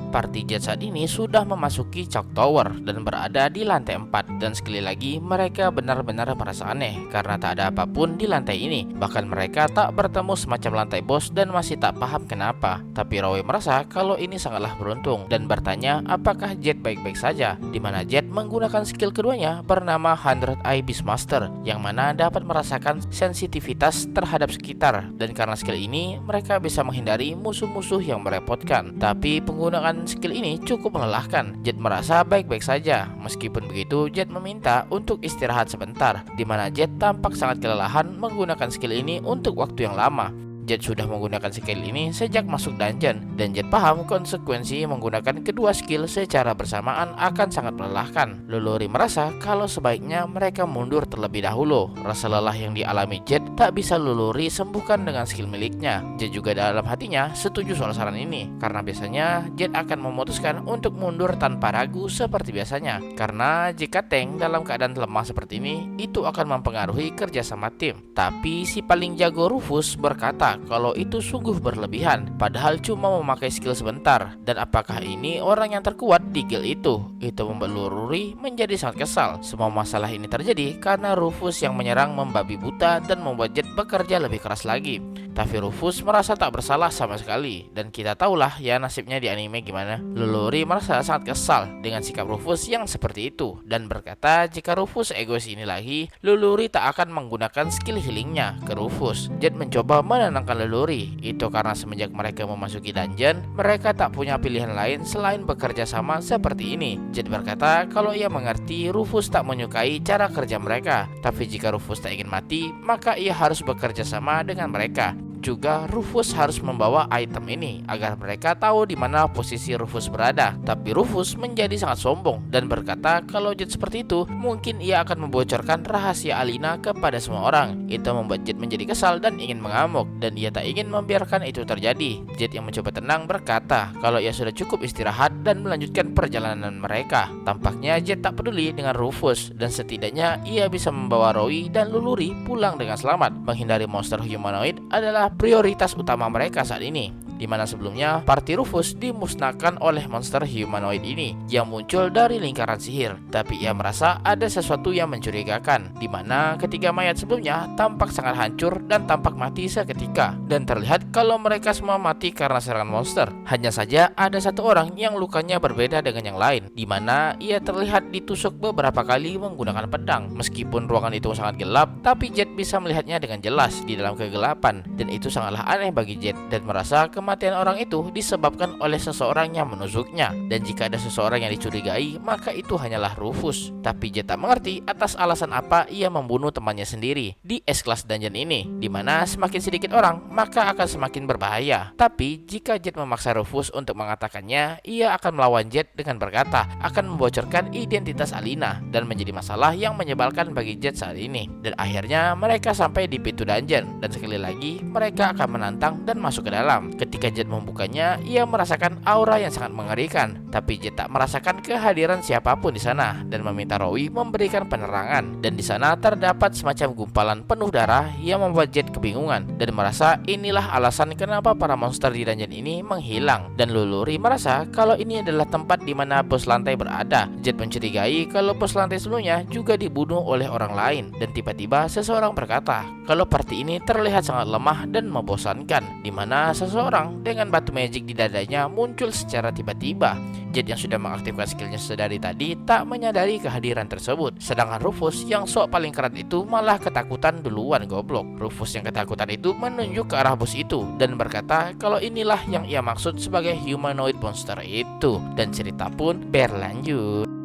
Party Jet saat ini sudah memasuki Chalk Tower dan berada di lantai 4. Dan sekali lagi mereka benar-benar merasa aneh karena tak ada apapun di lantai ini. Bahkan mereka tak bertemu semacam lantai bos dan masih tak paham kenapa. Tapi Roy merasa kalau ini sangatlah beruntung dan bertanya apakah Jet baik-baik saja. Dimana Jet menggunakan skill keduanya bernama 100 Eye Beastmaster yang mana dapat merasakan sensitivitas terhadap sekitar. Dan karena skill ini mereka bisa menghindari musuh-musuh yang merepotkan. Tapi penggunaan skill ini cukup melelahkan. Jet merasa baik-baik saja. Meskipun begitu, Jet meminta untuk istirahat sebentar, di mana Jet tampak sangat kelelahan menggunakan skill ini untuk waktu yang lama. Jet sudah menggunakan skill ini sejak masuk dungeon, dan Jet paham konsekuensi menggunakan kedua skill secara bersamaan akan sangat melelahkan. Luluri merasa kalau sebaiknya mereka mundur terlebih dahulu. Rasa lelah yang dialami Jet tak bisa Luluri sembuhkan dengan skill miliknya. Jet juga dalam hatinya setuju soal saran ini, karena biasanya Jet akan memutuskan untuk mundur tanpa ragu seperti biasanya. Karena jika tank dalam keadaan lemah seperti ini, itu akan mempengaruhi kerjasama tim. Tapi si paling jago Rufus berkata kalau itu sungguh berlebihan, padahal cuma memakai skill sebentar. Dan apakah ini orang yang terkuat di guild itu? Itu membuat Luluri menjadi sangat kesal. Semua masalah ini terjadi karena Rufus yang menyerang membabi buta dan membuat Jet bekerja lebih keras lagi. Tapi Rufus merasa tak bersalah sama sekali, dan kita tahulah ya nasibnya di anime gimana. Luluri merasa sangat kesal dengan sikap Rufus yang seperti itu dan berkata jika Rufus egois ini lagi, Luluri tak akan menggunakan skill healingnya ke Rufus. Jet mencoba menenangkan Luluri. Itu karena semenjak mereka memasuki dungeon, mereka tak punya pilihan lain selain bekerja sama seperti ini. Jet berkata kalau ia mengerti Rufus tak menyukai cara kerja mereka, tapi jika Rufus tak ingin mati, maka ia harus bekerja sama dengan mereka. Juga Rufus harus membawa item ini agar mereka tahu di mana posisi Rufus berada. Tapi Rufus menjadi sangat sombong dan berkata kalau Jet seperti itu, mungkin ia akan membocorkan rahasia Alina kepada semua orang. Itu membuat Jet menjadi kesal dan ingin mengamuk, dan ia tak ingin membiarkan itu terjadi. Jet yang mencoba tenang berkata kalau ia sudah cukup istirahat dan melanjutkan perjalanan mereka. Tampaknya Jet tak peduli dengan Rufus, dan setidaknya ia bisa membawa Roy dan Luluri pulang dengan selamat. Menghindari monster humanoid adalah prioritas utama mereka saat ini, di mana sebelumnya party Rufus dimusnahkan oleh monster humanoid ini yang muncul dari lingkaran sihir. Tapi ia merasa ada sesuatu yang mencurigakan, di mana ketiga mayat sebelumnya tampak sangat hancur dan tampak mati seketika, dan terlihat kalau mereka semua mati karena serangan monster. Hanya saja ada satu orang yang lukanya berbeda dengan yang lain, di mana ia terlihat ditusuk beberapa kali menggunakan pedang. Meskipun ruangan itu sangat gelap, tapi Jet bisa melihatnya dengan jelas di dalam kegelapan, dan itu sangatlah aneh bagi Jet, dan merasa kematian orang itu disebabkan oleh seseorang yang menusuknya. Dan jika ada seseorang yang dicurigai, maka itu hanyalah Rufus. Tapi Jet tak mengerti atas alasan apa ia membunuh temannya sendiri di S-Class dungeon ini, di mana semakin sedikit orang maka akan semakin berbahaya. Tapi jika Jet memaksa Rufus untuk mengatakannya, ia akan melawan Jet dengan berkata akan membocorkan identitas Alina, dan menjadi masalah yang menyebalkan bagi Jet saat ini. Dan akhirnya mereka sampai di pintu dungeon, dan sekali lagi mereka akan menantang dan masuk ke dalam. Ketika Jet membukanya, ia merasakan aura yang sangat mengerikan. Tapi Jet tak merasakan kehadiran siapapun di sana dan meminta Roy memberikan penerangan. Dan di sana terdapat semacam gumpalan penuh darah yang membuat Jet kebingungan dan merasa inilah alasan kenapa para monster di dungeon ini menghilang. Dan Luluri merasa kalau ini adalah tempat di mana bos lantai berada. Jet mencurigai kalau bos lantai sebelumnya juga dibunuh oleh orang lain. Dan tiba-tiba seseorang berkata kalau party ini terlihat sangat lemah dan membosankan, di mana seseorang dengan batu magic di dadanya muncul secara tiba-tiba. Jet yang sudah mengaktifkan skillnya sedari tadi tak menyadari kehadiran tersebut. Sedangkan Rufus yang sok paling keren itu malah ketakutan duluan goblok. Rufus yang ketakutan itu menunjuk ke arah bos itu dan berkata kalau inilah yang ia maksud sebagai humanoid monster itu. Dan cerita pun berlanjut.